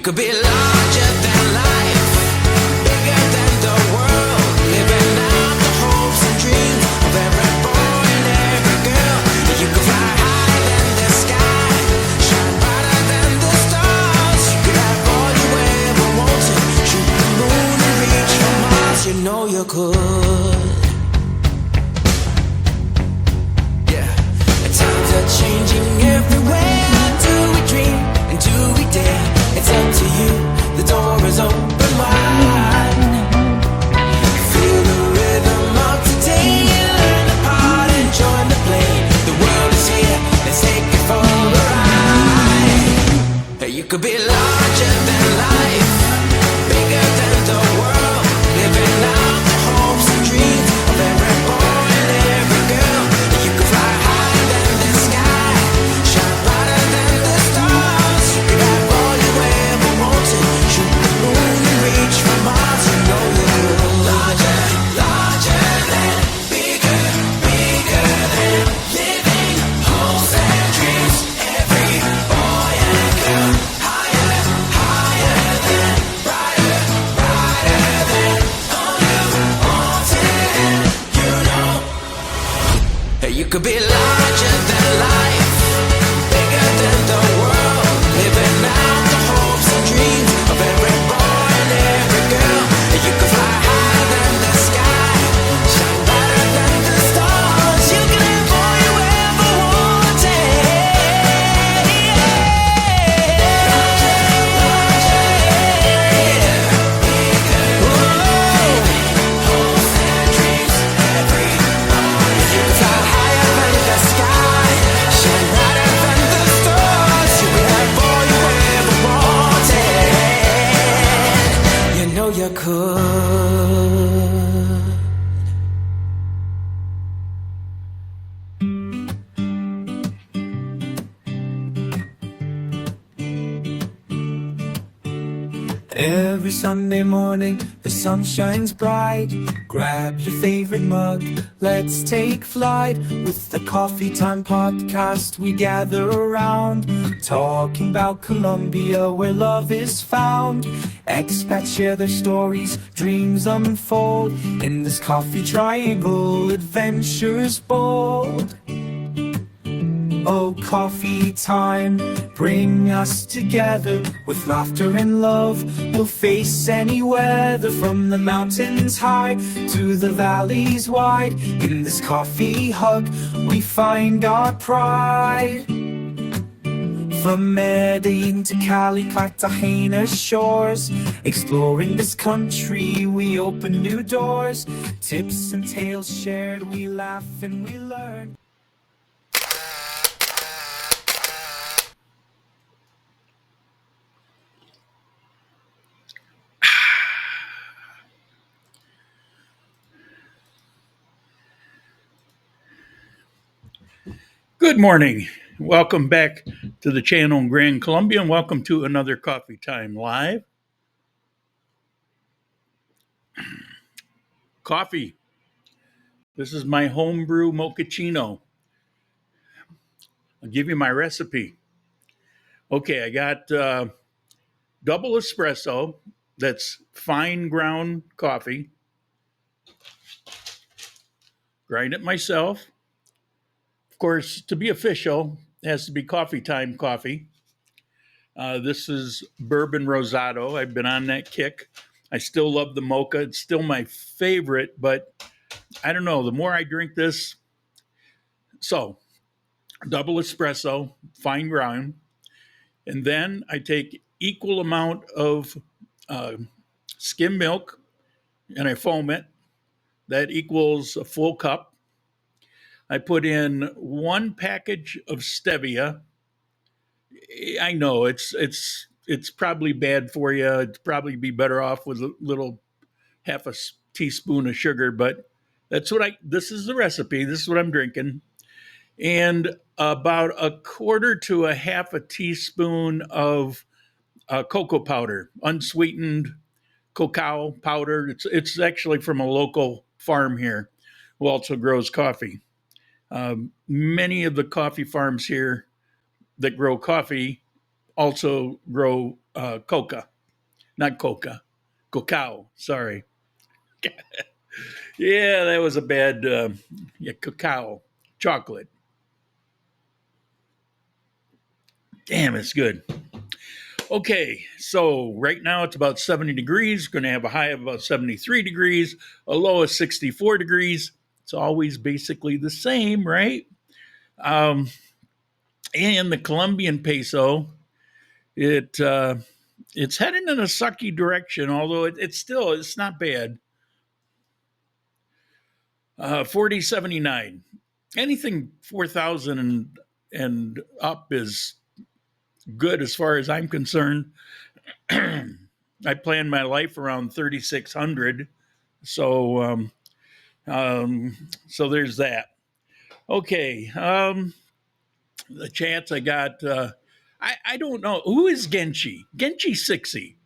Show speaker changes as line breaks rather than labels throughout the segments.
could be larger than life, bigger than the world, living out the hopes and dreams of every boy and every girl. You could fly higher than the sky, shine brighter than the stars. You could have all you ever wanted, shoot the moon and reach for Mars. You know you could. Yeah, and times are changing everywhere. Do we dream and do we dare? It's up to you, the door is open wide. Feel the rhythm of today, learn the part and join the play. The world is here, let's take it for a ride. You could be larger than life, bigger than the world, living out the hopes and dreams of every boy and every girl. You could fly higher than the sky, shine brighter than the stars. You could have all you ever wanted, shoot the moon and reach for Mars. You know you could. Larger, larger than, bigger, bigger than, living hopes and dreams. Every boy and girl, higher, higher than, brighter, brighter than, all you wanted. You know, you could be larger than life, bigger than the world, living out the hopes and dreams of every boy and every girl. You could fly higher than the sky, shine brighter than the stars. You can have all you ever wanted. Hopes and dreams, every boy. You could fly higher than the sky, shine brighter than the stars. You can have all you ever wanted. You know you could.
Every Sunday morning, the sun shines bright. Grab your favorite mug, let's take flight. With the Coffee Time podcast, we gather around, talking about Colombia, where love is found. Expats share their stories, dreams unfold. In this coffee triangle, adventures bold. Oh, coffee time, bring us together. With laughter and love, we'll face any weather. From the mountains high to the valleys wide, in this coffee hug, we find our pride. From Medellin to Cali, Cartagena shores, exploring this country, we open new doors. Tips and tales shared, we laugh and we learn.
Good morning. Welcome back to the channel in Grand Columbia, and welcome to another Coffee Time Live. Coffee. This is my homebrew mochaccino. I'll give you my recipe. Okay, I got double espresso. That's fine ground coffee. Grind it myself. Of course, to be official, it has to be Coffee Time coffee. This is bourbon rosado. I've been on that kick. I still love the mocha. It's still my favorite, but I don't know. The more I drink this, so double espresso, fine ground, and then I take equal amount of skim milk and I foam it. That equals a full cup. I put in 1 package of stevia. I know it's probably bad for you. It'd probably be better off with a little half a teaspoon of sugar, but this is the recipe. This is what I'm drinking. And about a quarter to a half a teaspoon of cocoa powder, unsweetened cacao powder. It's actually from a local farm here who also grows coffee. Many of the coffee farms here that grow coffee also grow cacao. Sorry. Yeah, that was a bad, cacao, chocolate. Damn, it's good. Okay, so right now it's about 70 degrees. Going to have a high of about 73 degrees, a low of 64 degrees. It's always basically the same, right? And the Colombian peso, it's heading in a sucky direction, although it's not bad. 40.79. Anything 4,000 and up is good as far as I'm concerned. I plan my life around 3,600, so so there's that. Okay, the chats I got. I don't know who is Genchi 60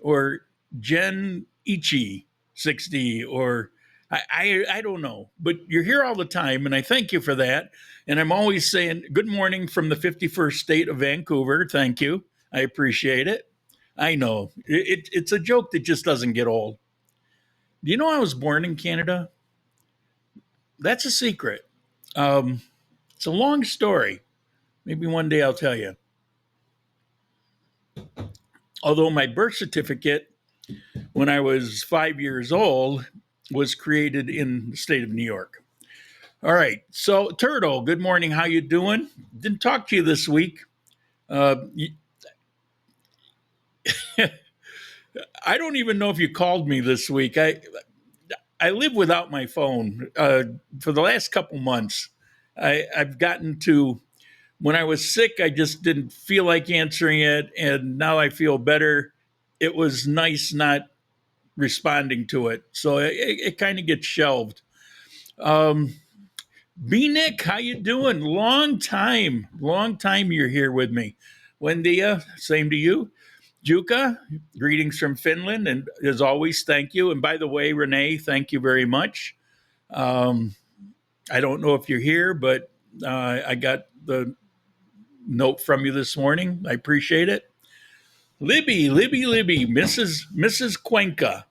or Gen Ichi 60 or I don't know, but you're here all the time, and I thank you for that. And I'm always saying good morning from the 51st state of Vancouver. Thank you. I appreciate it. I know it's a joke that just doesn't get old. Do you know I was born in Canada? That's a secret. It's a long story. Maybe one day I'll tell you. Although my birth certificate, when I was 5 years old, was created in the state of New York. All right. So, Turtle, good morning. How you doing? Didn't talk to you this week. I don't even know if you called me this week. I live without my phone for the last couple months. I've gotten to when I was sick, I just didn't feel like answering it, and now I feel better. It was nice not responding to it, so it kind of gets shelved. B Nick, how you doing? Long time you're here with me. Wendia, same to you. Juka, greetings from Finland, and as always, thank you. And by the way, Renee, thank you very much. I don't know if you're here, but I got the note from you this morning. I appreciate it. Libby, Mrs. Cuenca.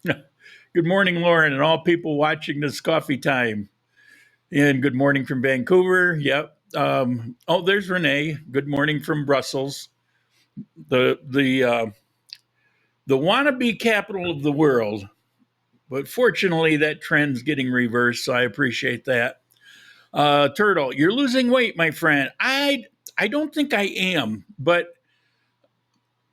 Good morning, Lauren, and all people watching this coffee time. And good morning from Vancouver. Yep. There's Renee. Good morning from Brussels. The wannabe capital of the world. But fortunately, that trend's getting reversed, so I appreciate that. Turtle, you're losing weight, my friend. I don't think I am, but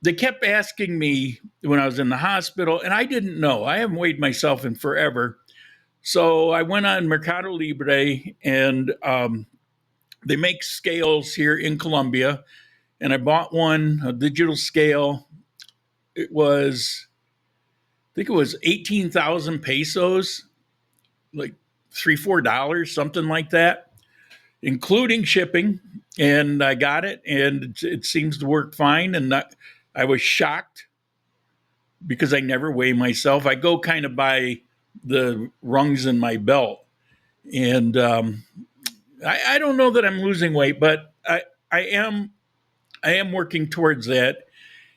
they kept asking me when I was in the hospital, and I didn't know. I haven't weighed myself in forever. So I went on Mercado Libre, and they make scales here in Colombia, and I bought one, a digital scale. I think it was 18,000 pesos, like $3-4, something like that, including shipping. And I got it, and it seems to work fine. And I was shocked because I never weigh myself. I go kind of by the rungs in my belt. And I don't know that I'm losing weight, but I am working towards that.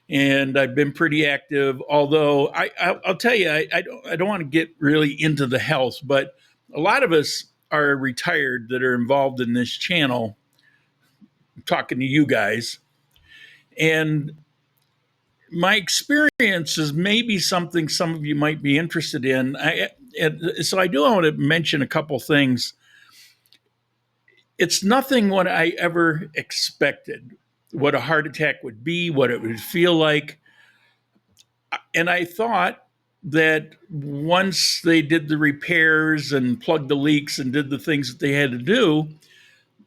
And I've been pretty active, although I'll tell you, I don't want to get really into the health, but a lot of us are retired that are involved in this channel, talking to you guys. And my experience is maybe something some of you might be interested in. So I do want to mention a couple things. It's nothing what I ever expected, what a heart attack would be, what it would feel like. And I thought that once they did the repairs and plugged the leaks and did the things that they had to do,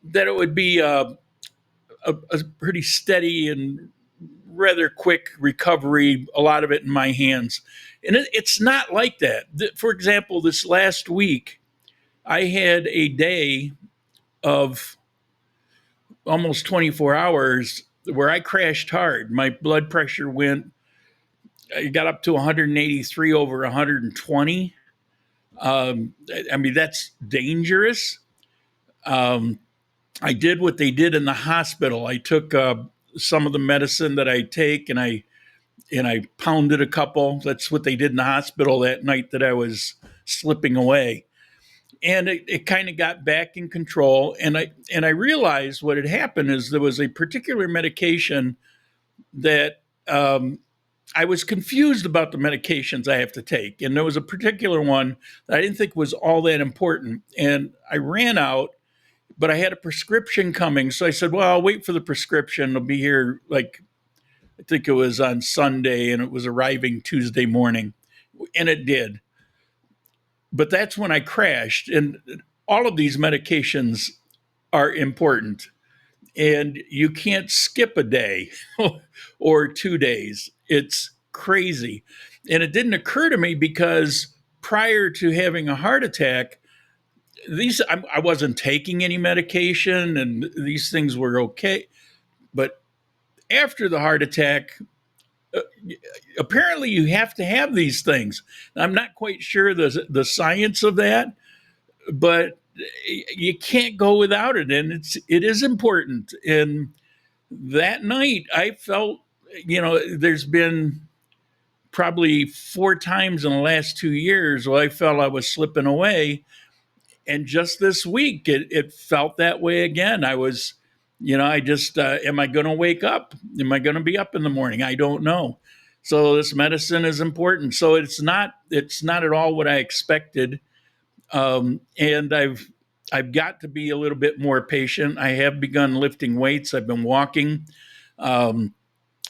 that it would be a pretty steady and rather quick recovery, a lot of it in my hands. And it's not like that. For example, this last week, I had a day of almost 24 hours where I crashed hard. My blood pressure I got up to 183 over 120. I mean, that's dangerous. I did what they did in the hospital. I took some of the medicine that I take, and I pounded a couple. That's what they did in the hospital that night that I was slipping away. And it kind of got back in control. And I realized what had happened is there was a particular medication that I was confused about the medications I have to take. And there was a particular one that I didn't think was all that important. And I ran out, but I had a prescription coming. So I said, well, I'll wait for the prescription. It'll be here, like, I think it was on Sunday, and it was arriving Tuesday morning. And it did. But that's when I crashed. And all of these medications are important. And you can't skip a day or 2 days. It's crazy. And it didn't occur to me because prior to having a heart attack, I wasn't taking any medication and these things were okay. But after the heart attack, apparently you have to have these things. I'm not quite sure the science of that, but you can't go without it, and it is important. And that night I felt, there's been probably 4 times in the last 2 years where I felt I was slipping away, and just this week it felt that way again. I was, I just am I going to wake up? Am I going to be up in the morning? I don't know. So this medicine is important. So it's not at all what I expected. And I've got to be a little bit more patient. I have begun lifting weights. I've been walking. The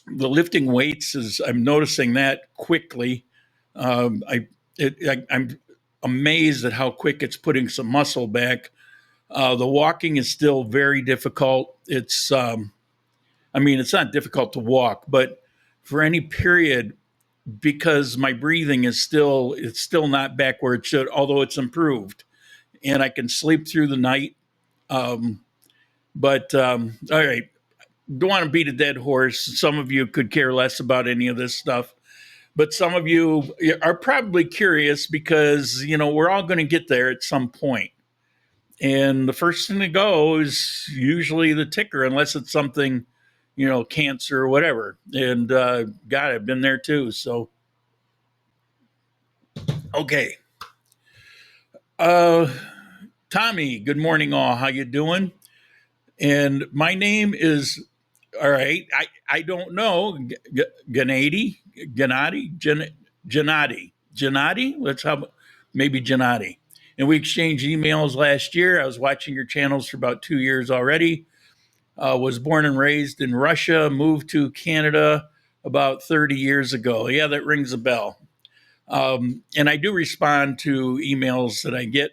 lifting weights I'm noticing that quickly. I'm amazed at how quick it's putting some muscle back. The walking is still very difficult. It's not difficult to walk, but for any period, because my breathing it's still not back where it should, although it's improved, and I can sleep through the night. But all right, don't want to beat a dead horse. Some of you could care less about any of this stuff, but some of you are probably curious because we're all going to get there at some point. And the first thing to go is usually the ticker, unless it's something, cancer or whatever. And God, I've been there too. So, okay. Tommy, good morning all. How you doing? And my name is, all right, I don't know, Gennady, let's have maybe Gennady. And we exchanged emails last year. I was watching your channels for about 2 years already. Was born and raised in Russia, moved to Canada about 30 years ago. Yeah, that rings a bell. And I do respond to emails that I get,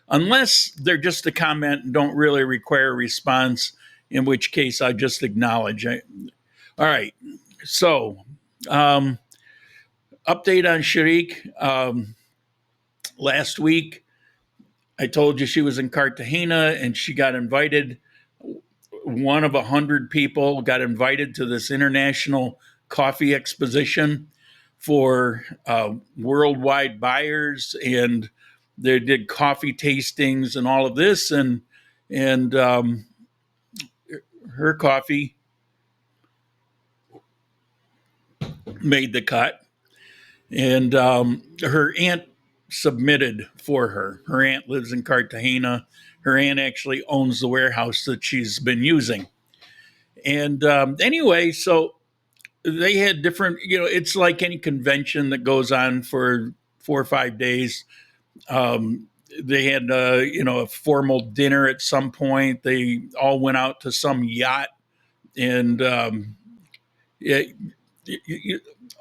unless they're just a comment and don't really require a response, in which case I just acknowledge. All right. So, update on Sharik. Last week, I told you she was in Cartagena and she got invited. One of 100 people got invited to this international coffee exposition for worldwide buyers, and they did coffee tastings and all of this, and her coffee made the cut, and her aunt submitted for her. Her aunt lives in Cartagena. Her aunt actually owns the warehouse that she's been using. And anyway, so they had different, it's like any convention that goes on for 4 or 5 days. They had, a formal dinner at some point. They all went out to some yacht, and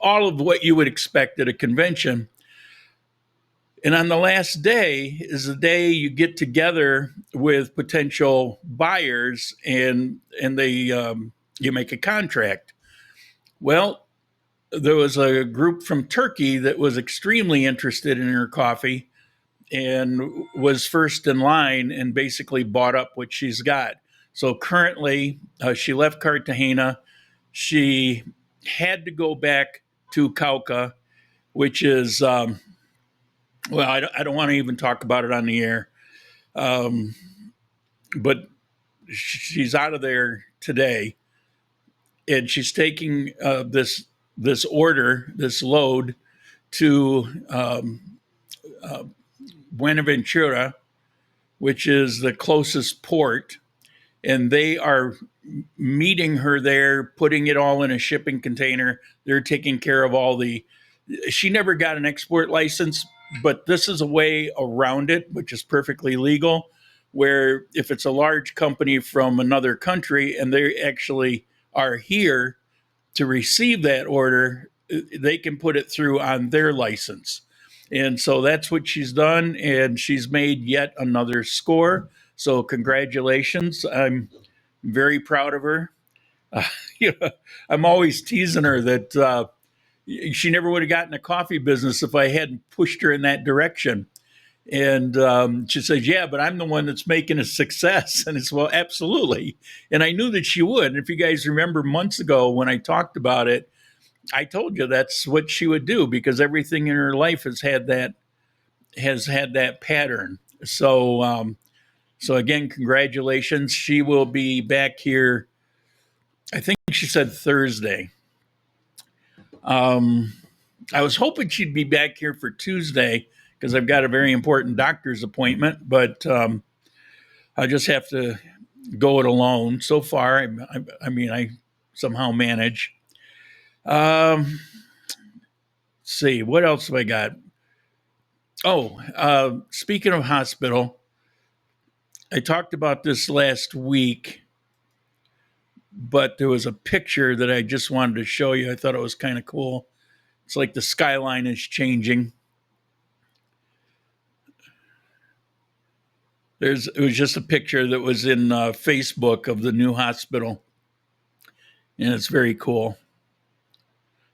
all of what you would expect at a convention. And on the last day is the day you get together with potential buyers, and they you make a contract. Well, there was a group from Turkey that was extremely interested in her coffee and was first in line and basically bought up what she's got. So currently, she left Cartagena. She had to go back to Cauca, which is, well, I don't want to even talk about it on the air. But she's out of there today. and she's taking this order, this load to Buenaventura, which is the closest port, and they are meeting her there, putting it all in a shipping container. They're taking care of all the. She never got an export license, but this is a way around it, which is perfectly legal. Where if it's a large company from another country and they actually are here to receive that order, they can put it through on their license. And so that's what she's done, and she's made yet another score. So congratulations. I'm very proud of her. You know, I'm always teasing her that she never would have gotten a coffee business if I hadn't pushed her in that direction. And she says, yeah, but I'm the one that's making a success. And it's, well, absolutely. And I knew that she would. And if you guys remember months ago when I talked about it, I told you that's what she would do, because everything in her life has had that pattern. So, so again, congratulations. She will be back here. I think she said Thursday. I was hoping she'd be back here for Tuesday because I've got a very important doctor's appointment, but I just have to go it alone. So far, I mean, I somehow manage. Let's see, what else have I got? Oh, speaking of hospital, I talked about this last week, but there was a picture that I just wanted to show you. I thought it was kind of cool. It's like the skyline is changing. It was just a picture that was in Facebook of the new hospital, and it's very cool.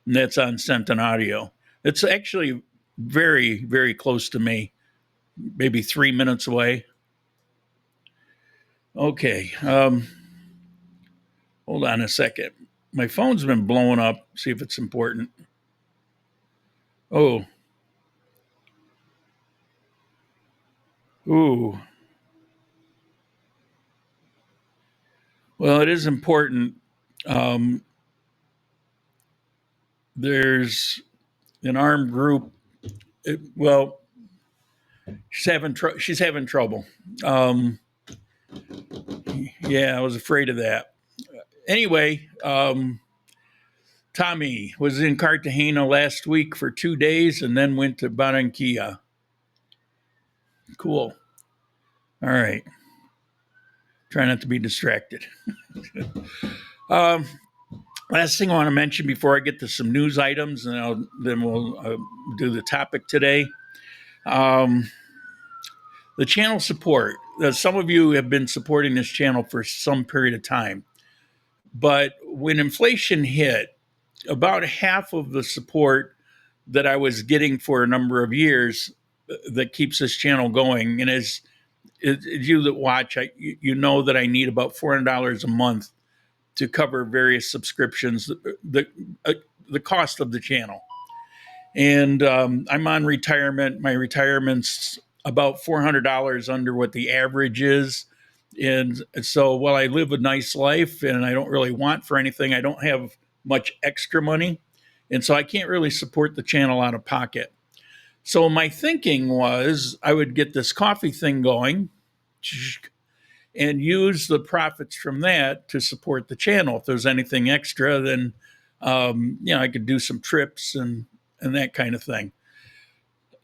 And that's on Centenario. It's actually very, very close to me, maybe 3 minutes away. Okay, hold on a second. My phone's been blowing up. See if it's important. Oh. Ooh. Well, it is important. There's an armed group. She's having trouble. Yeah, I was afraid of that. Anyway, Tommy was in Cartagena last week for 2 days and then went to Barranquilla. Cool. All right. Try not to be distracted. Last thing I want to mention before I get to some news items, and then we'll do the topic today. The channel support. Some of you have been supporting this channel for some period of time. But when inflation hit, about half of the support that I was getting for a number of years that keeps this channel going, and as you that watch, you know that I need about $400 a month to cover various subscriptions, the cost of the channel. And I'm on retirement. My retirement's about $400 under what the average is. And so while I live a nice life and I don't really want for anything, I don't have much extra money. And so I can't really support the channel out of pocket. So my thinking was I would get this coffee thing going and use the profits from that to support the channel. If there's anything extra, then I could do some trips and that kind of thing.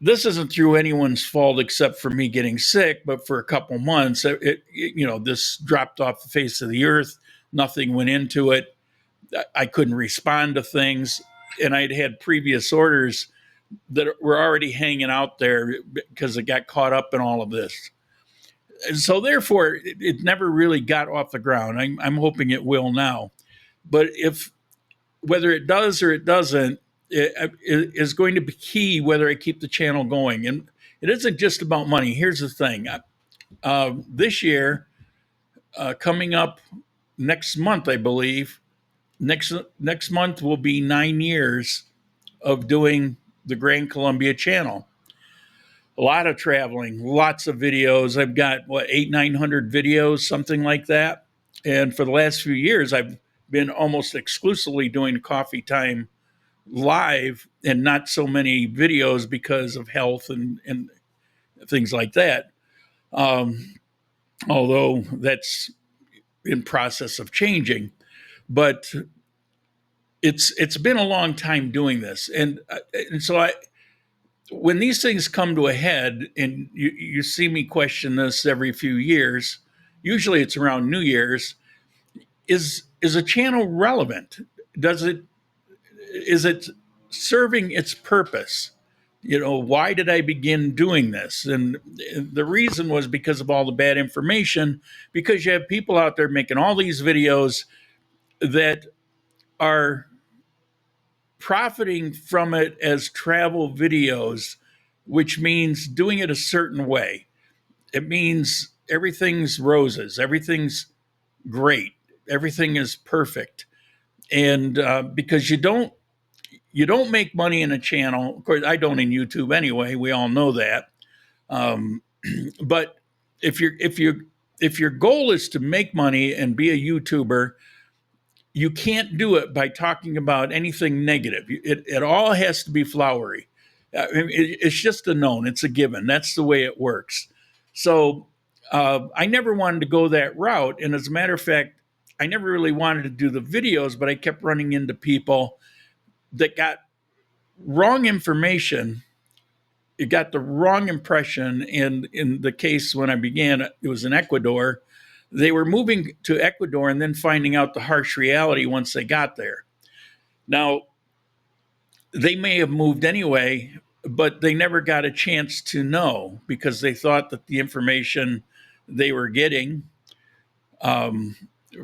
This isn't through anyone's fault except for me getting sick, but for a couple months, this dropped off the face of the earth. Nothing went into it. I couldn't respond to things, and I'd had previous orders that were already hanging out there because it got caught up in all of this. And so therefore, it never really got off the ground. I'm hoping it will now. But whether it does or it doesn't, it is going to be key whether I keep the channel going. And it isn't just about money. Here's the thing. This year, coming up next month, I believe, next month will be 9 years of doing the Grand Columbia channel. A lot of traveling, lots of videos. I've got 900 videos, something like that. And for the last few years, I've been almost exclusively doing coffee time live and not so many videos because of health and things like that. Although that's in process of changing, but it's been a long time doing this, and so when these things come to a head, and you see me question this every few years, usually it's around New Year's. Is a channel relevant? Is it serving its purpose? Why did I begin doing this? And the reason was because of all the bad information, because you have people out there making all these videos that are profiting from it as travel videos, which means doing it a certain way. It means everything's roses, everything's great, everything is perfect. And because you don't make money in a channel. Of course, I don't in YouTube anyway. We all know that. But if your goal is to make money and be a YouTuber, you can't do it by talking about anything negative. It all has to be flowery. It's just a known. It's a given. That's the way it works. So I never wanted to go that route. And as a matter of fact, I never really wanted to do the videos, but I kept running into people that got wrong information. It got the wrong impression. And in the case when I began, it was in Ecuador. They were moving to Ecuador and then finding out the harsh reality once they got there. Now, they may have moved anyway, but they never got a chance to know because they thought that the information they were getting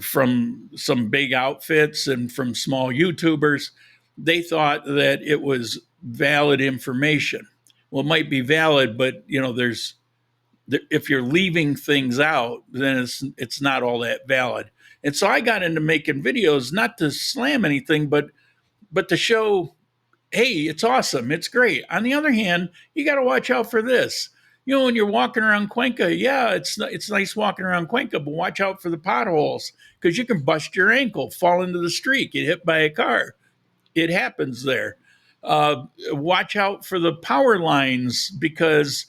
from some big outfits and from small YouTubers, they thought that it was valid information. Well, it might be valid, but if you're leaving things out, then it's not all that valid. And so I got into making videos, not to slam anything, but to show, hey, it's awesome, it's great. On the other hand, you got to watch out for this. When you're walking around Cuenca, yeah, it's nice walking around Cuenca, but watch out for the potholes because you can bust your ankle, fall into the street, get hit by a car. It happens there. Watch out for the power lines because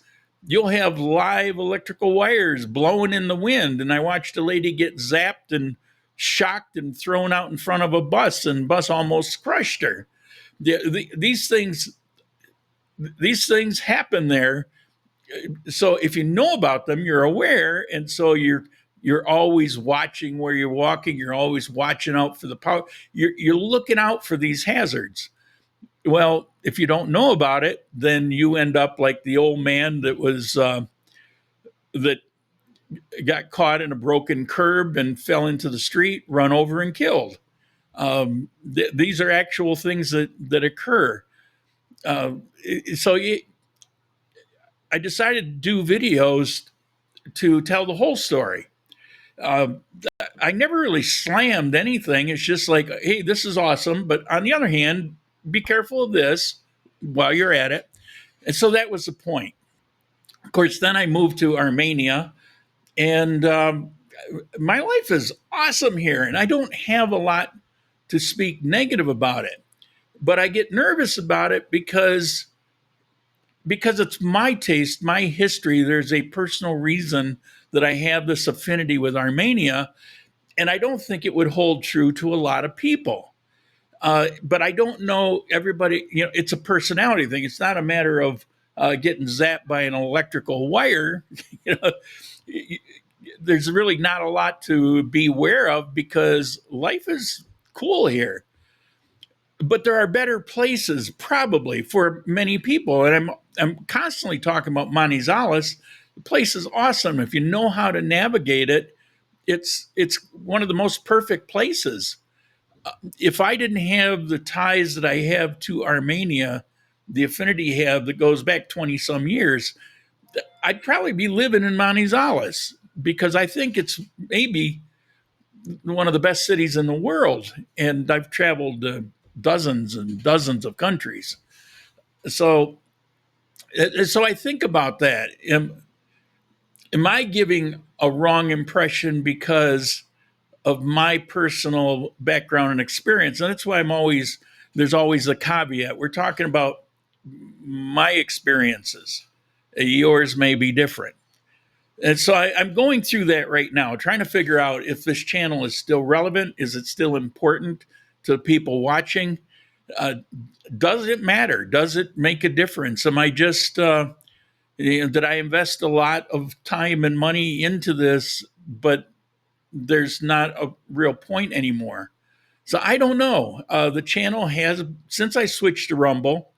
you'll have live electrical wires blowing in the wind. And I watched a lady get zapped and shocked and thrown out in front of a bus, and bus almost crushed her. These things happen there. So if you know about them, you're aware, and so you're always watching where you're walking. You're always watching out for the power. You're looking out for these hazards. Well, if you don't know about it, then you end up like the old man that got caught in a broken curb and fell into the street, run over and killed. These are actual things that occur. I decided to do videos to tell the whole story. I never really slammed anything. It's just like, hey, this is awesome. But on the other hand, be careful of this while you're at it. And so that was the point. Of course, then I moved to Armenia, and my life is awesome here. And I don't have a lot to speak negative about it. But I get nervous about it because it's my taste, my history. There's a personal reason that I have this affinity with Armenia, and I don't think it would hold true to a lot of people. But I don't know everybody, it's a personality thing. It's not a matter of getting zapped by an electrical wire. There's really not a lot to be aware of because life is cool here. But there are better places probably for many people. And I'm constantly talking about Manizales. The place is awesome. If you know how to navigate it, it's one of the most perfect places. If I didn't have the ties that I have to Armenia, the affinity have that goes back 20 some years, I'd probably be living in Manizales because I think it's maybe one of the best cities in the world. And I've traveled dozens and dozens of countries. So I think about that. Am I giving a wrong impression because of my personal background and experience. And that's why there's always a caveat. We're talking about my experiences. Yours may be different. And so I'm going through that right now, trying to figure out if this channel is still relevant. Is it still important to people watching? Does it matter? Does it make a difference? Am I just, did I invest a lot of time and money into this, but there's not a real point anymore? So I don't know. The channel has, since I switched to Rumble,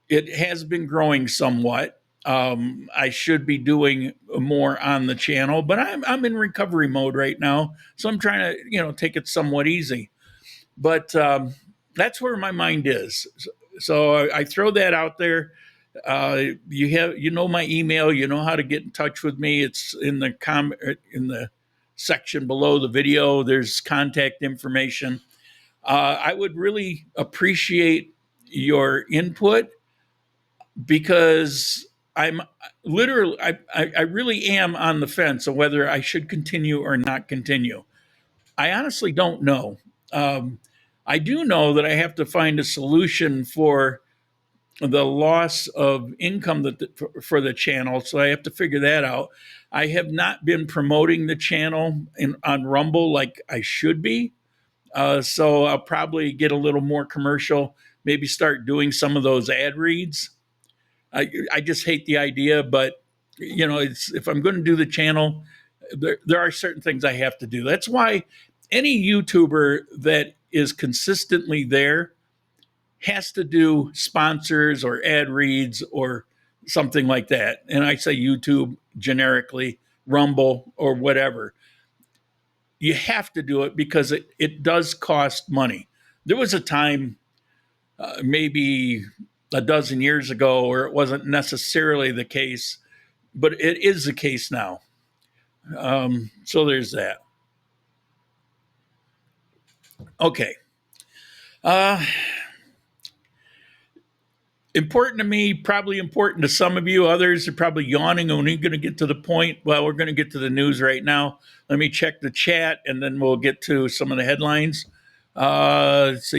it has been growing somewhat. I should be doing more on the channel, but I'm in recovery mode right now, so I'm trying to take it somewhat easy. But that's where my mind is. So I throw that out there. You know my email. You know how to get in touch with me. It's in the section below the video. There's contact information. I would really appreciate your input, because I'm literally, I really am on the fence of whether I should continue or not continue. I honestly don't know. I do know that I have to find a solution for the loss of income for the channel, so I have to figure that out. I have not been promoting the channel on Rumble like I should be, so I'll probably get a little more commercial, maybe start doing some of those ad reads. I just hate the idea, but if I'm going to do the channel, there are certain things I have to do. That's why any YouTuber that is consistently there has to do sponsors or ad reads or something like that. And I say YouTube generically, Rumble or whatever. You have to do it because it does cost money. There was a time, maybe a dozen years ago, where it wasn't necessarily the case, but it is the case now. So there's that. Okay. Important to me, probably important to some of you. Others are probably yawning. When are you going to get to the point? Well, we're going to get to the news right now. Let me check the chat, and then we'll get to some of the headlines. So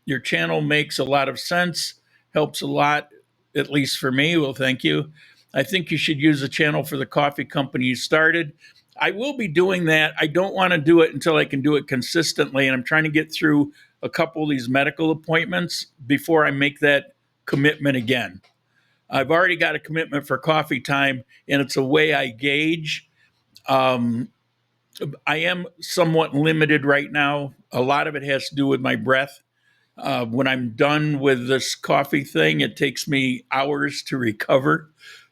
your channel makes a lot of sense, helps a lot, at least for me. Well, thank you. I think you should use the channel for the coffee company you started. I will be doing that. I don't want to do it until I can do it consistently, and I'm trying to get through a couple of these medical appointments before I make that commitment again. I've already got a commitment for coffee time, and it's a way I gauge. I am somewhat limited right now. A lot of it has to do with my breath. When I'm done with this coffee thing, it takes me hours to recover,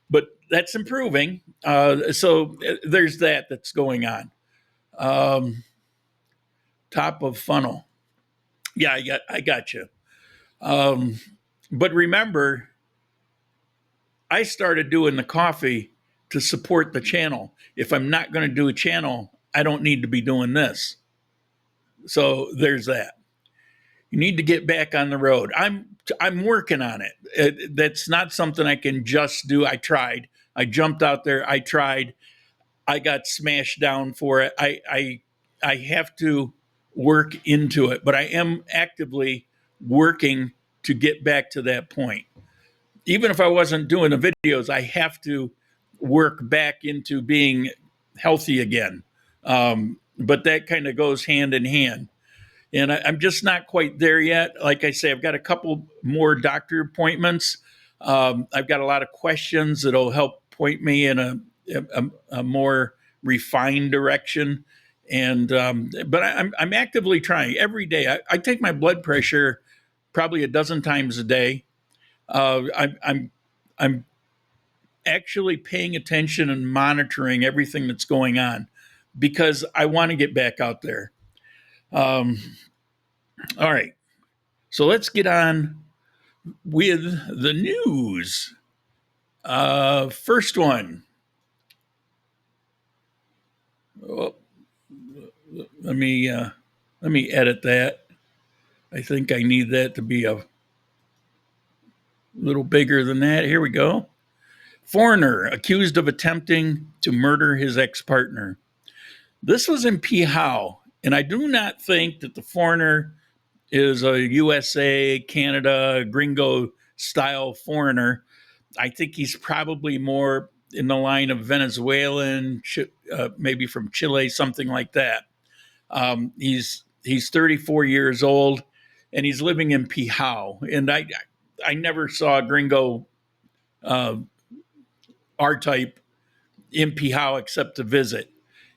but that's improving. So there's that's going on. Top of funnel. Yeah, I got you. But remember, I started doing the coffee to support the channel. If I'm not going to do a channel, I don't need to be doing this. So there's that. You need to get back on the road. I'm working on it. That's not something I can just do. I tried. I jumped out there. I tried. I got smashed down for it. I have to work into it, but I am actively working to get back to that point. Even if I wasn't doing the videos, I have to work back into being healthy again. But that kind of goes hand in hand. And I'm just not quite there yet. Like I say, I've got a couple more doctor appointments. I've got a lot of questions that'll help point me in a more refined direction. And but I'm actively trying every day. I take my blood pressure probably a dozen times a day. I'm actually paying attention and monitoring everything that's going on because I want to get back out there. All right, so let's get on with the news. First one. Oh, let me edit that. I think I need that to be a little bigger than that. Here we go. Foreigner accused of attempting to murder his ex-partner. This was in Pihau, and I do not think that the foreigner is a USA, Canada, gringo style foreigner. I think he's probably more in the line of Venezuelan, maybe from Chile, something like that. He's 34 years old, and he's living in Pihau. And I never saw a gringo R type in Pihau except to visit.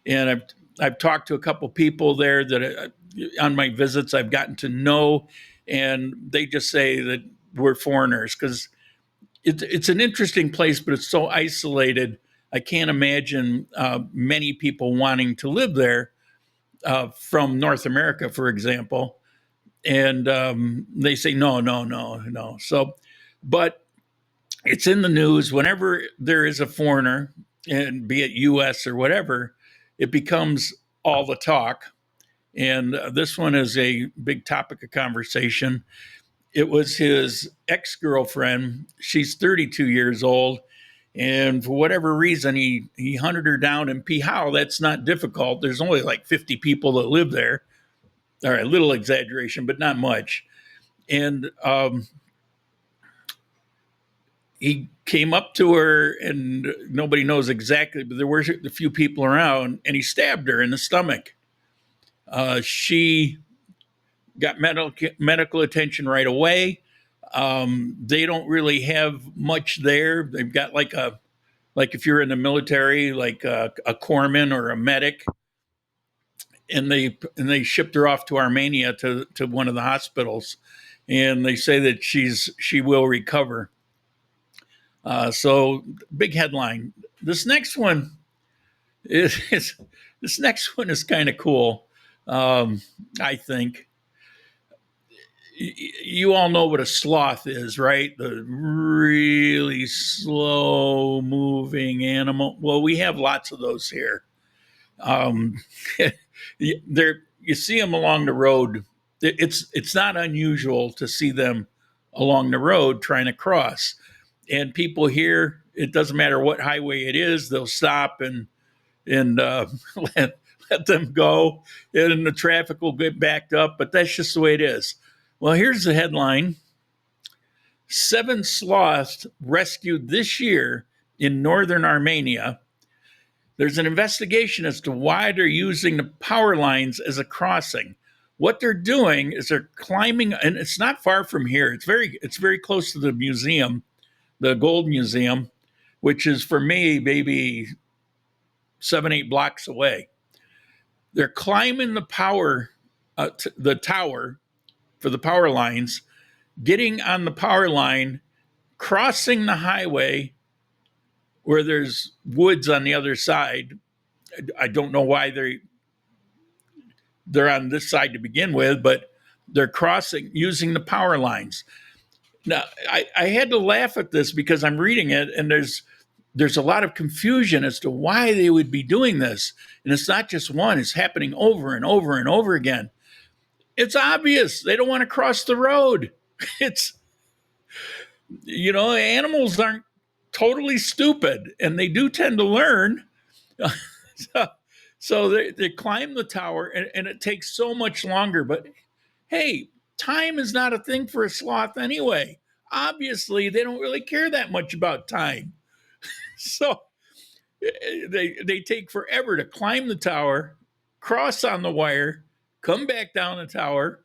And I've talked to a couple people there that on my visits I've gotten to know, and they just say that we're foreigners because it's an interesting place, but it's so isolated. I can't imagine many people wanting to live there from North America, for example. And they say, no, no, no, no. So, but it's in the news whenever there is a foreigner, and be it US or whatever, it becomes all the talk. And this one is a big topic of conversation. It was his ex-girlfriend. She's 32 years old. And for whatever reason, he hunted her down in Pihau. That's not difficult. There's only like 50 people that live there. All right, a little exaggeration, but not much. And he came up to her, and nobody knows exactly, but there were a few people around, and he stabbed her in the stomach. She got medical attention right away. They don't really have much there. They've got like if you're in the military, like a corpsman or a medic, and they shipped her off to Armenia to one of the hospitals, and they say that she will recover. So big headline. This next one is kind of cool. I think you all know what a sloth is, right? The really slow moving animal. Well, we have lots of those here. You see them along the road. It's not unusual to see them along the road trying to cross. And people here, it doesn't matter what highway it is, they'll stop and let them go, and the traffic will get backed up. But that's just the way it is. Well, here's the headline: 7 sloths rescued this year in northern Armenia. There's an investigation as to why they're using the power lines as a crossing. What they're doing is they're climbing, and it's not far from here. It's very close to the museum, the Gold Museum, which is for me maybe 7-8 blocks away. They're climbing the the tower for the power lines, getting on the power line, crossing the highway where there's woods on the other side. I don't know why they're on this side to begin with, but they're crossing using the power lines. Now, I had to laugh at this because I'm reading it, and there's a lot of confusion as to why they would be doing this. And it's not just one, it's happening over and over and over again. It's obvious they don't want to cross the road. It's, animals aren't totally stupid, and they do tend to learn. So they climb the tower, and it takes so much longer. But hey, time is not a thing for a sloth anyway. Obviously, they don't really care that much about time. So they take forever to climb the tower, cross on the wire, come back down the tower,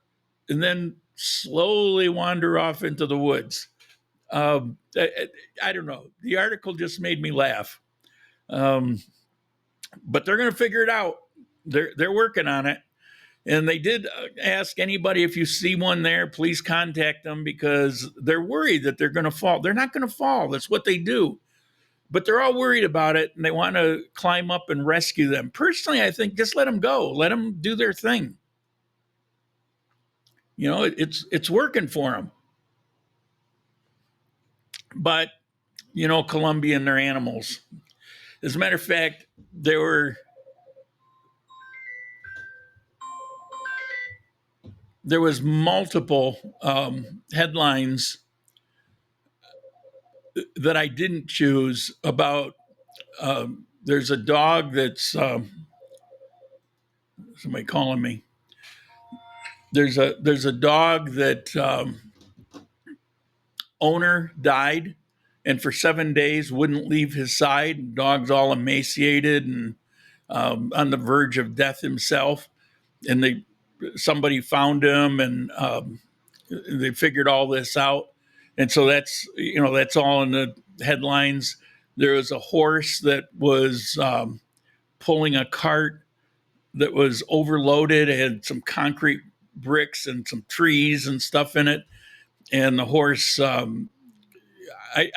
and then slowly wander off into the woods. I don't know. The article just made me laugh. But they're going to figure it out. They're working on it. And they did ask anybody, if you see one there, please contact them, because they're worried that they're going to fall. They're not going to fall. That's what they do. But they're all worried about it, and they want to climb up and rescue them. Personally, I think just let them go. Let them do their thing. It's working for them. But, Colombia and their animals. As a matter of fact, there was multiple headlines that I didn't choose about. There's a dog that's Somebody calling me. There's a dog that owner died, and for 7 days wouldn't leave his side. Dog's all emaciated and on the verge of death himself. And somebody found him, and they figured all this out. And so that's all in the headlines. There was a horse that was pulling a cart that was overloaded. It had some concrete bricks and some trees and stuff in it. And the horse, I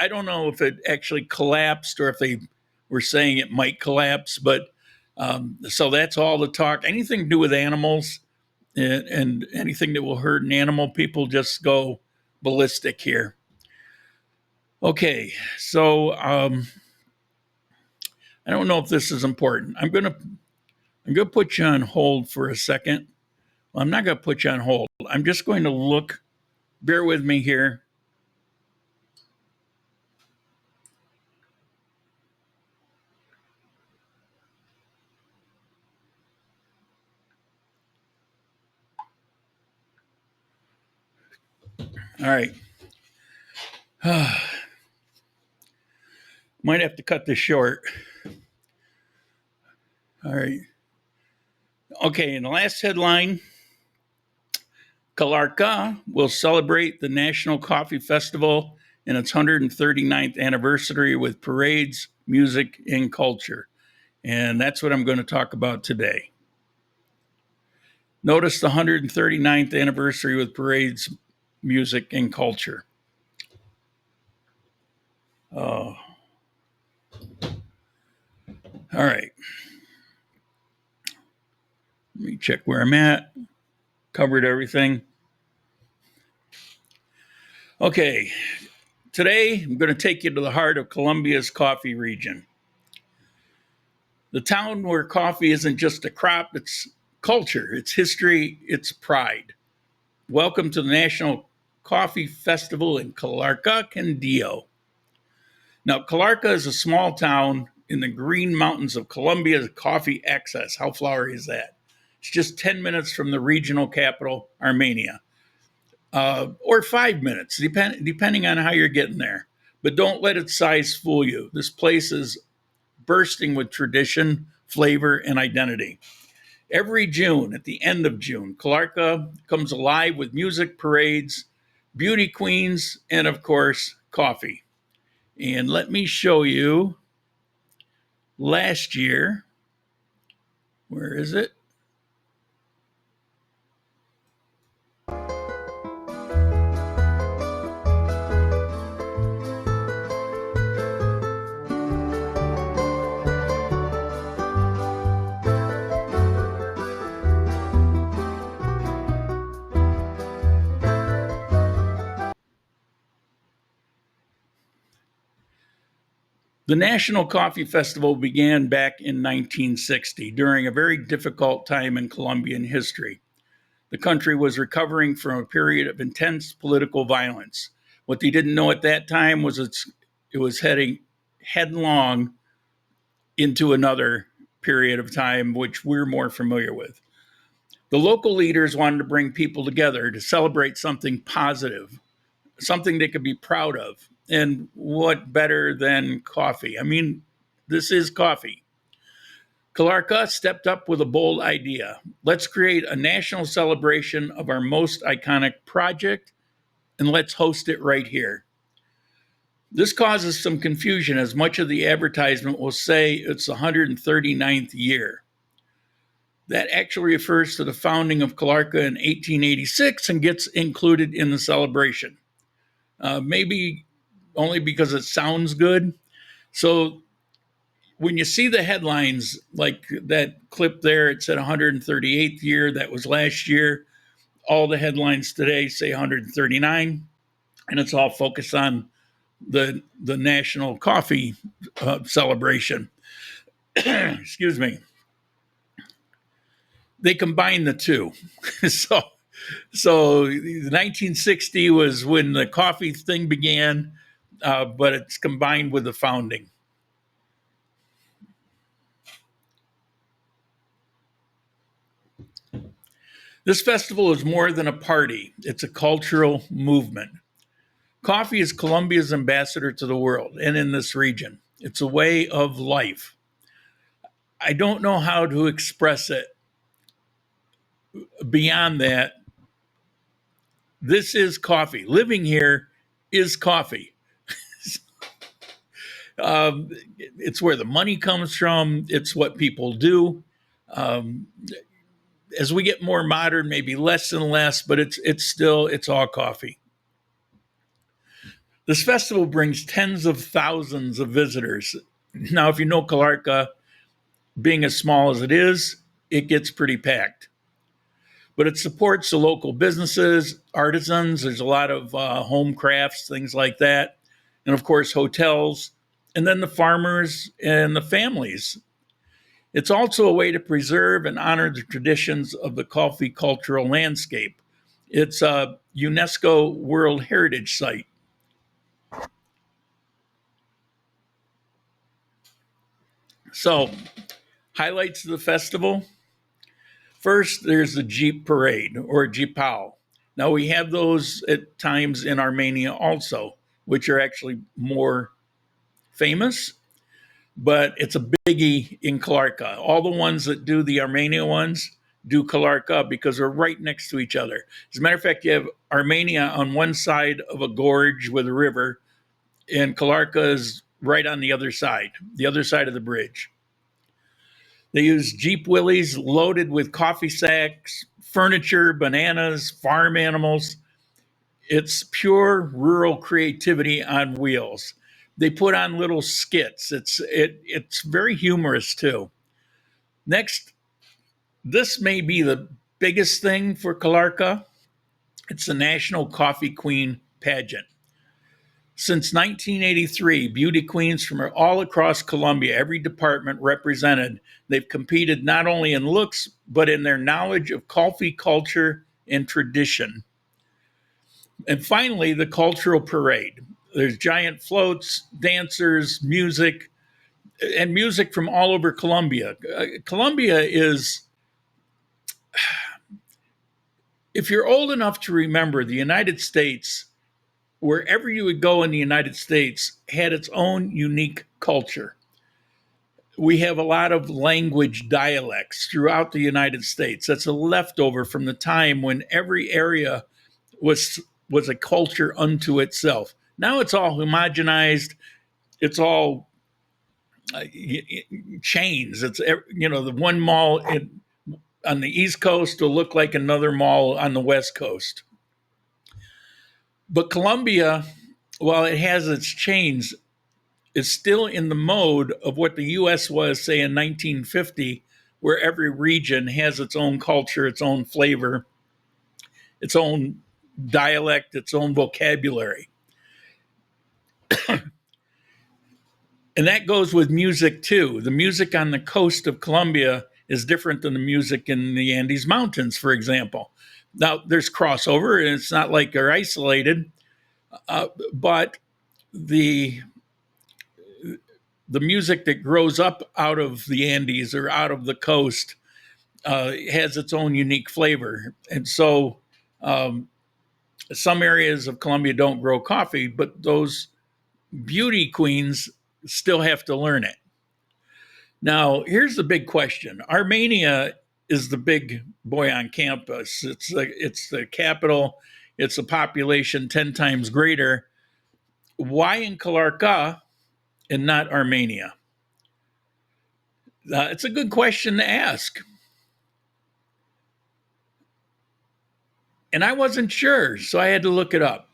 don't know if it actually collapsed or if they were saying it might collapse, but so that's all the talk. Anything to do with animals and anything that will hurt an animal, people just go ballistic here. Okay, so I don't know if this is important. I'm gonna put you on hold for a second. Well, I'm not gonna put you on hold. I'm just going to look. Bear with me here. All right. Might have to cut this short. All right. Okay, in the last headline, Calarca will celebrate the National Coffee Festival and its 139th anniversary with parades, music, and culture. And that's what I'm going to talk about today. Notice the 139th anniversary with parades, music, and culture. All right. Let me check where I'm at. Covered everything. Okay. Today, I'm going to take you to the heart of Colombia's coffee region. The town where coffee isn't just a crop, it's culture, it's history, it's pride. Welcome to the National Coffee Festival in Calarca, Quindio. Now, Calarca is a small town in the Green Mountains of Colombia's coffee access. How flowery is that? It's just 10 minutes from the regional capital, Armenia, or 5 minutes, depending on how you're getting there. But don't let its size fool you. This place is bursting with tradition, flavor, and identity. Every June, at the end of June, Calarca comes alive with music, parades, beauty queens, and of course, coffee. And let me show you last year. Where is it? The National Coffee Festival began back in 1960 during a very difficult time in Colombian history. The country was recovering from a period of intense political violence. What they didn't know at that time was it was heading headlong into another period of time, which we're more familiar with. The local leaders wanted to bring people together to celebrate something positive, something they could be proud of. And what better than coffee? I mean, this is coffee. Calarca stepped up with a bold idea. Let's create a national celebration of our most iconic project, and let's host it right here. This causes some confusion, as much of the advertisement will say it's the 139th year. That actually refers to the founding of Calarca in 1886 and gets included in the celebration. Maybe only because it sounds good. So when you see the headlines, like that clip there, it said 138th year, that was last year. All the headlines today say 139, and it's all focused on the national coffee celebration. Excuse me. They combined the two. So 1960 was when the coffee thing began, but it's combined with the founding. This festival is more than a party, it's a cultural movement. Coffee is Colombia's ambassador to the world and in this region. It's a way of life. I don't know how to express it beyond that. This is coffee. Living here is coffee. It's where the money comes from. It's what people do. As we get more modern, maybe less and less, but it's all coffee. This festival brings tens of thousands of visitors. Now, if you know Calarca, being as small as it is, it gets pretty packed. But it supports the local businesses, artisans. There's a lot of home crafts, things like that. And of course, hotels, and then the farmers and the families. It's also a way to preserve and honor the traditions of the coffee cultural landscape. It's a UNESCO World Heritage Site. So, highlights of the festival. First, there's the Jeep Parade, or Jeepao. Now, we have those at times in Armenia also, which are actually more famous, but it's a biggie in Calarca. All the ones that do the Armenia ones do Calarca because they're right next to each other. As a matter of fact, you have Armenia on one side of a gorge with a river, and Calarca is right on the other side of the bridge. They use Jeep Willys loaded with coffee sacks, furniture, bananas, farm animals. It's pure rural creativity on wheels. They put on little skits. It's very humorous too. Next, this may be the biggest thing for Calarca. It's the National Coffee Queen pageant. Since 1983, beauty queens from all across Colombia, every department represented, they've competed not only in looks, but in their knowledge of coffee culture and tradition. And finally, the cultural parade. There's giant floats, dancers, music, and music from all over Colombia. Colombia is, if you're old enough to remember, the United States, wherever you would go in the United States, had its own unique culture. We have a lot of language dialects throughout the United States. That's a leftover from the time when every area was a culture unto itself. Now it's all homogenized. It's all chains. It's, the one mall on the East Coast will look like another mall on the West Coast. But Colombia, while it has its chains, is still in the mode of what the U.S. was, say, in 1950, where every region has its own culture, its own flavor, its own dialect, its own vocabulary. And that goes with music, too. The music on the coast of Colombia is different than the music in the Andes Mountains, for example. Now, there's crossover, and it's not like they're isolated, but the music that grows up out of the Andes or out of the coast has its own unique flavor. And so some areas of Colombia don't grow coffee, but those beauty queens still have to learn it. Now, here's the big question. Armenia is the big boy on campus. It's the capital. It's a population 10 times greater. Why in Calarca and not Armenia? It's a good question to ask. And I wasn't sure, so I had to look it up.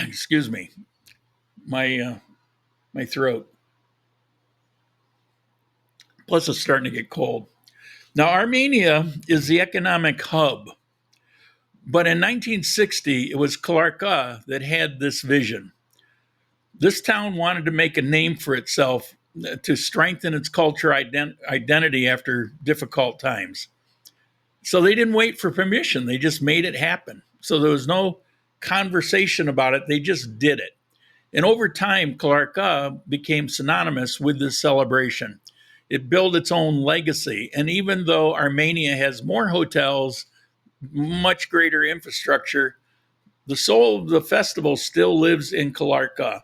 Excuse me. My throat. Plus, it's starting to get cold. Now, Armenia is the economic hub. But in 1960, it was Calarca that had this vision. This town wanted to make a name for itself to strengthen its culture identity after difficult times. So they didn't wait for permission. They just made it happen. So there was no conversation about it. They just did it. And over time, Calarca became synonymous with this celebration. it built its own legacy. And even though Armenia has more hotels, much greater infrastructure, the soul of the festival still lives in Kalarka.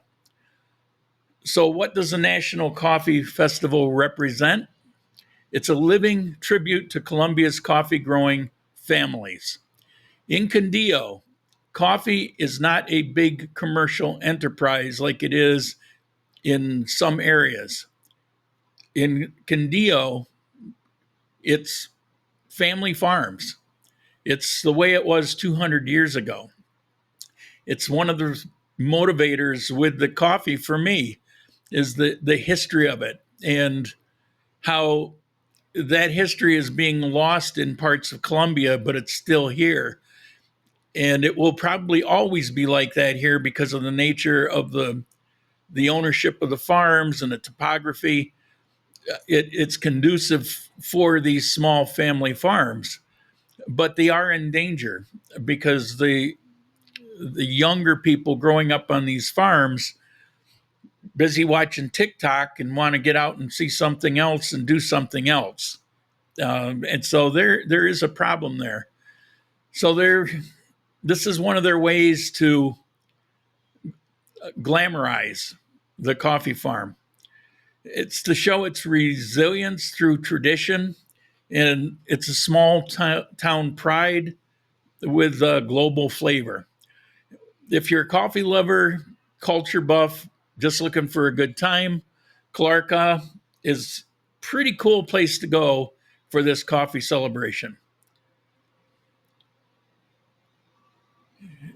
So, what does the National Coffee Festival represent? It's a living tribute to Colombia's coffee growing families. In Quindio, coffee is not a big commercial enterprise like it is in some areas. In Quindio, it's family farms. It's the way it was 200 years ago. It's one of the motivators with the coffee for me is the history of it and how that history is being lost in parts of Colombia, but it's still here. And it will probably always be like that here because of the nature of the ownership of the farms and the topography. It's conducive for these small family farms, but they are in danger because the younger people growing up on these farms busy watching TikTok and want to get out and see something else and do something else. And so there is a problem there. So this is one of their ways to glamorize the coffee farm. It's to show its resilience through tradition, and it's a small town pride with global flavor. If you're a coffee lover, culture buff, just looking for a good time, Calarca is a pretty cool place to go for this coffee celebration.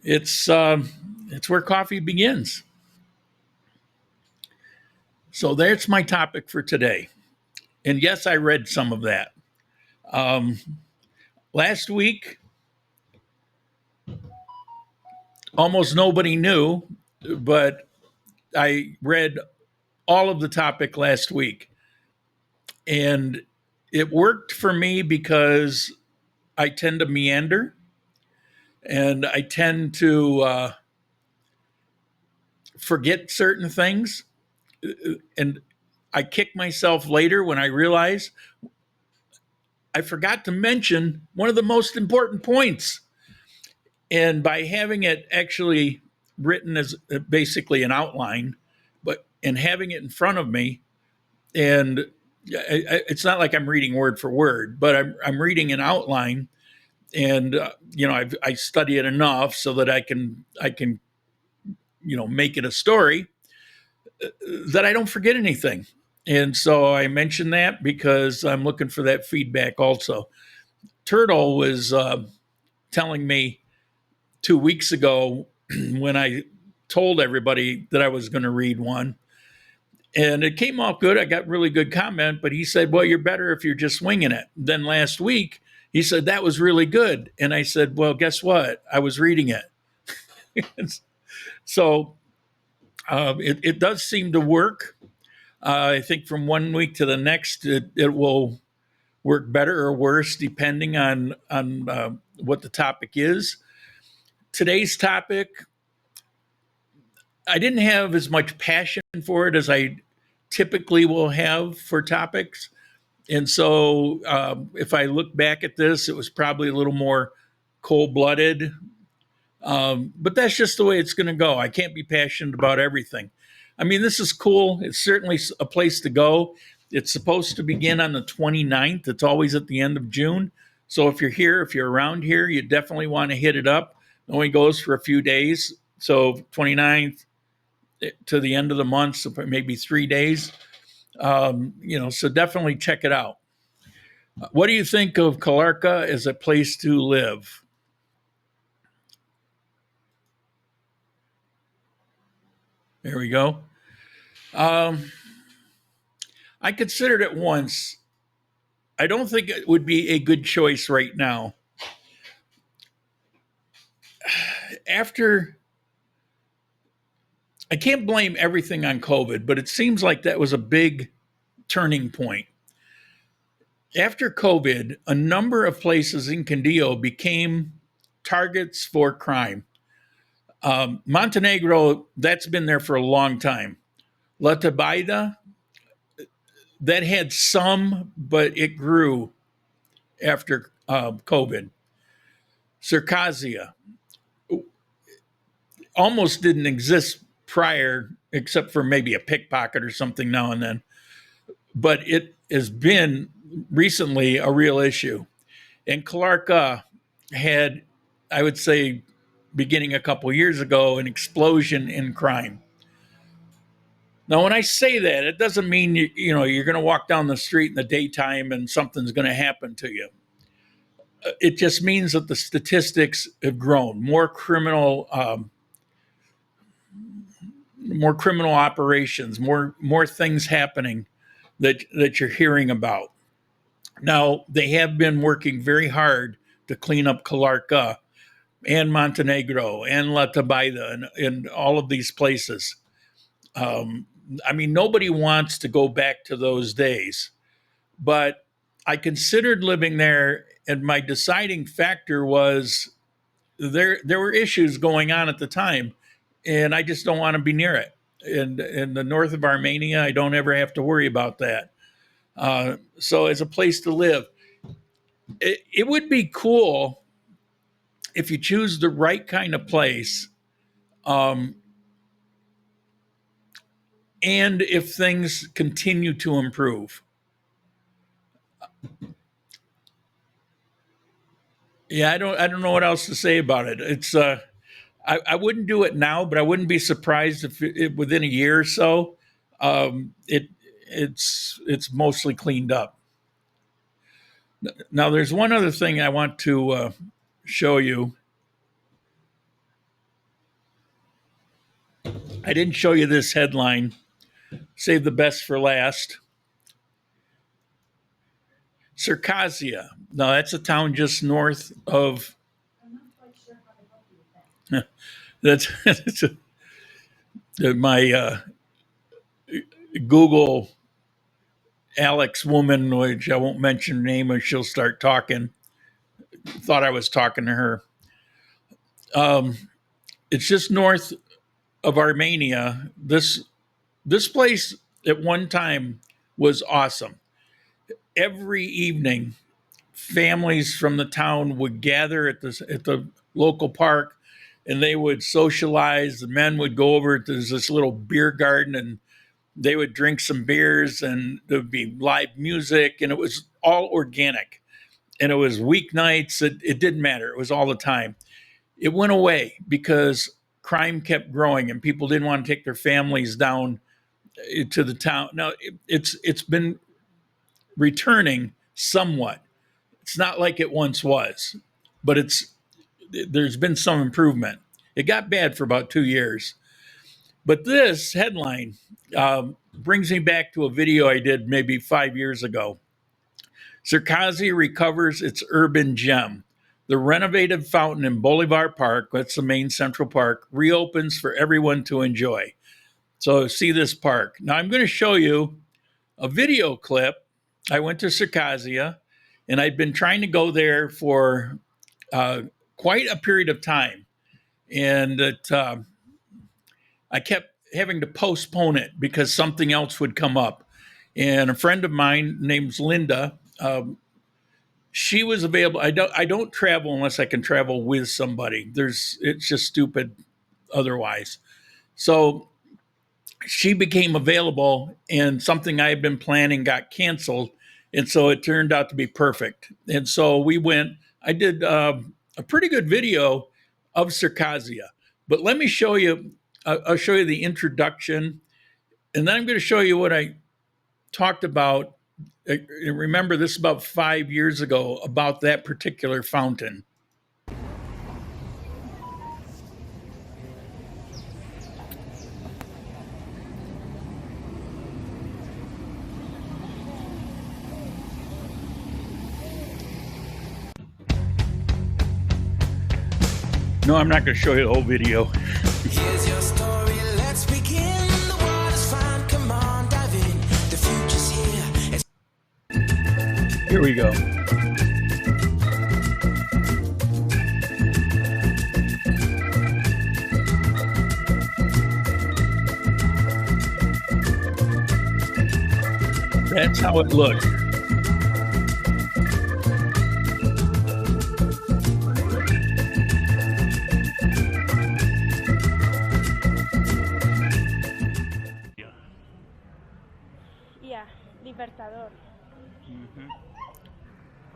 It's where coffee begins. So that's my topic for today. And yes, I read some of that. Last week, almost nobody knew, but I read all of the topic last week. And it worked for me because I tend to meander and I tend to forget certain things. And I kick myself later when I realize I forgot to mention one of the most important points. And by having it actually written as basically an outline, and having it in front of me, and it's not like I'm reading word for word, but I'm reading an outline, and I study it enough so that I can make it a story that I don't forget anything. And so I mentioned that because I'm looking for that feedback also. Turtle was telling me 2 weeks ago when I told everybody that I was going to read one, and it came off good. I got really good comment, but he said, well, you're better if you're just winging it. Then last week, he said, that was really good. And I said, well, guess what? I was reading it. So it does seem to work. I think from 1 week to the next, it will work better or worse depending on what the topic is. Today's topic, I didn't have as much passion for it as I typically will have for topics. And so if I look back at this, it was probably a little more cold-blooded. But that's just the way it's going to go. I can't be passionate about everything. I mean, this is cool. It's certainly a place to go. It's supposed to begin on the 29th. It's always at the end of June. So if you're here, if you're around here, you definitely want to hit it up. It only goes for a few days. So 29th to the end of the month, so maybe 3 days. So definitely check it out. What do you think of Calarca as a place to live? There we go. I considered it once. I don't think it would be a good choice right now. I can't blame everything on COVID, but it seems like that was a big turning point. After COVID, a number of places in Quindio became targets for crime. Montenegro, that's been there for a long time. La Tebaida, that had some, but it grew after COVID. Circassia almost didn't exist prior, except for maybe a pickpocket or something now and then. But it has been recently a real issue. And Calarca had, I would say, beginning a couple years ago, an explosion in crime. Now, when I say that, it doesn't mean you're going to walk down the street in the daytime and something's going to happen to you. It just means that the statistics have grown. More criminal operations, more things happening that you're hearing about. Now, they have been working very hard to clean up Calarca and Montenegro and La Tabaida and all of these places. I mean, nobody wants to go back to those days, but I considered living there, and my deciding factor was there were issues going on at the time, and I just don't want to be near it. And in the north of Armenia, I don't ever have to worry about that. So as a place to live, it would be cool if you choose the right kind of place, and if things continue to improve. Yeah, I don't know what else to say about it. It's I wouldn't do it now, but I wouldn't be surprised if within a year or so, it's mostly cleaned up. Now, there's one other thing I want to show you. I didn't show you this headline. Save the best for last. Circassia. Now, that's a town just north of.
I'm not quite sure how to help you with that.
That's my Google Alex woman, which I won't mention her name, or she'll start talking. Thought I was talking to her. It's just north of Armenia. This place at one time was awesome. Every evening, families from the town would gather at the local park, and they would socialize. The men would go over to this little beer garden, and they would drink some beers, and there would be live music, and it was all organic. And it was weeknights. It didn't matter. It was all the time. It went away because crime kept growing, and people didn't want to take their families down to the town. Now, it's been returning somewhat. It's not like it once was, but there's been some improvement. It got bad for about 2 years. But this headline brings me back to a video I did maybe 5 years ago. Circassia recovers its urban gem. The renovated fountain in Bolivar Park, that's the main central park, reopens for everyone to enjoy. So see this park. Now I'm going to show you a video clip. I went to Circassia, and I'd been trying to go there for quite a period of time. And I kept having to postpone it because something else would come up. And a friend of mine named Linda, she was available. I don't travel unless I can travel with somebody. It's just stupid otherwise. So she became available, and something I had been planning got canceled. And so it turned out to be perfect. And so we went. I did a pretty good video of Circassia. But let me show you. I'll show you the introduction, and then I'm going to show you what I talked about. Remember, this is about 5 years ago about that particular fountain. No, I'm not going to show you the whole video.
Here's your story, let's begin. The water's fine, come on, dive in. The future's here.
Here we go. That's how it looked.
Yeah, Libertador.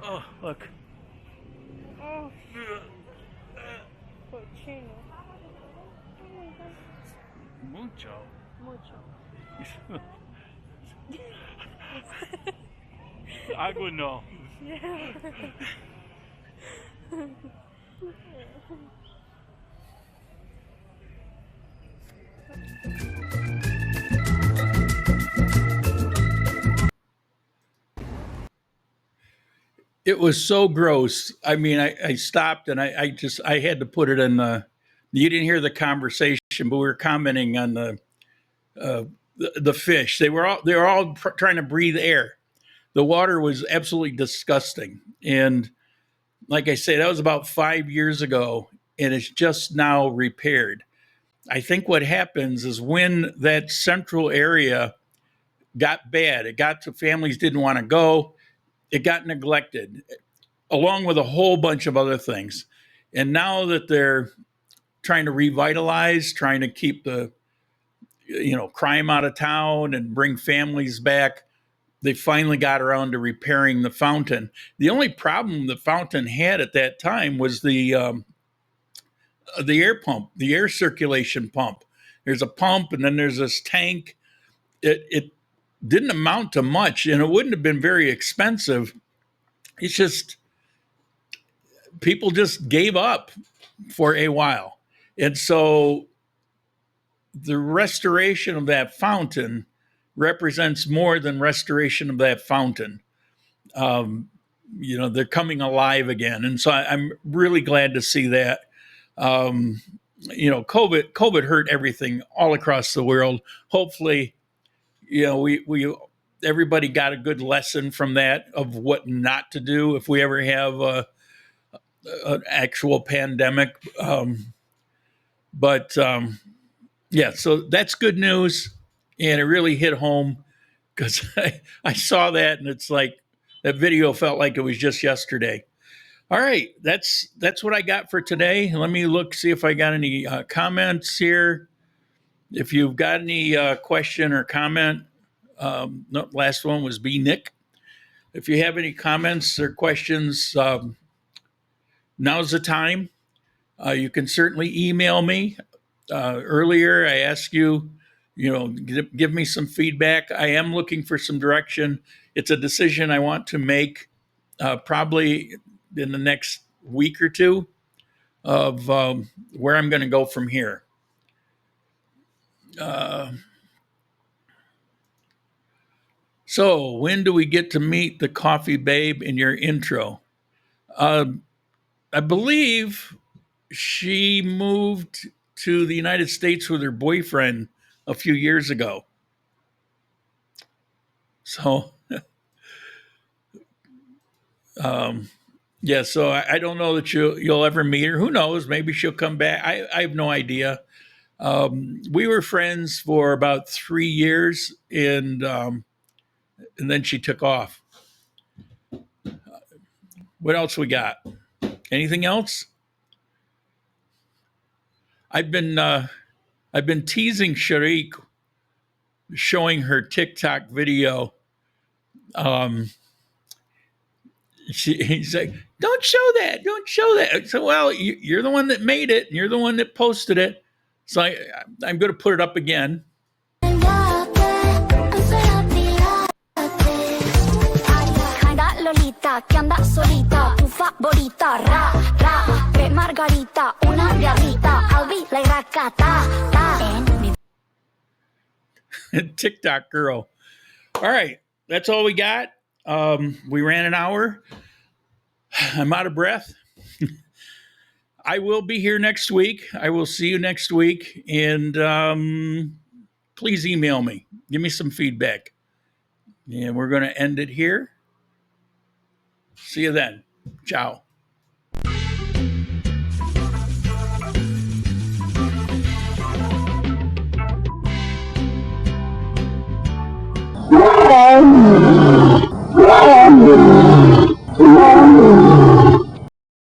Oh, look.
Oh, cochino. Oh my God.
Mucho.
Mucho.
Agua no.
Yeah.
It was so gross. I mean, I stopped and I had to put it in the. You didn't hear the conversation, but we were commenting on the fish. They were all trying to breathe air. The water was absolutely disgusting. And like I say, that was about 5 years ago, and it's just now repaired. I think what happens is when that central area got bad, it got to families didn't want to go, it got neglected, along with a whole bunch of other things. And now that they're trying to revitalize, trying to keep the crime out of town and bring families back, they finally got around to repairing the fountain. The only problem the fountain had at that time was the air pump, the air circulation pump. There's a pump and then there's this tank. It didn't amount to much, and it wouldn't have been very expensive. It's just people just gave up for a while. And so the restoration of that fountain represents more than restoration of that fountain. They're coming alive again. And so I'm really glad to see that. COVID hurt everything all across the world. Hopefully, we everybody got a good lesson from that of what not to do if we ever have an actual pandemic. So that's good news. And it really hit home because I saw that and it's like that video felt like it was just yesterday. All right, that's what I got for today. Let me see if I got any comments here. If you've got any question or comment, no, last one was B. Nick. If you have any comments or questions, now's the time. You can certainly email me. Earlier, I asked you, give me some feedback. I am looking for some direction. It's a decision I want to make probably in the next week or two of where I'm going to go from here. So when do we get to meet the coffee babe in your intro? I believe she moved to the United States with her boyfriend a few years ago. So, so I don't know that you'll ever meet her. Who knows? Maybe she'll come back. I have no idea. We were friends for about 3 years, and then she took off. What else we got? Anything else? I've been teasing Sharik, showing her TikTok video. He's like, don't show that. So, well, you're the one that made it. And you're the one that posted it. So I'm going to put it up again.
Que anda solita, tu favorita, ra, ra, tres margarita, una diablita, I'll be like Rakata,
TikTok girl. All right, that's all we got. We ran an hour. I'm out of breath. I will be here next week. I will see you next week. And please email me. Give me some feedback. And we're going to end it here. See you then. Ciao.
Bye.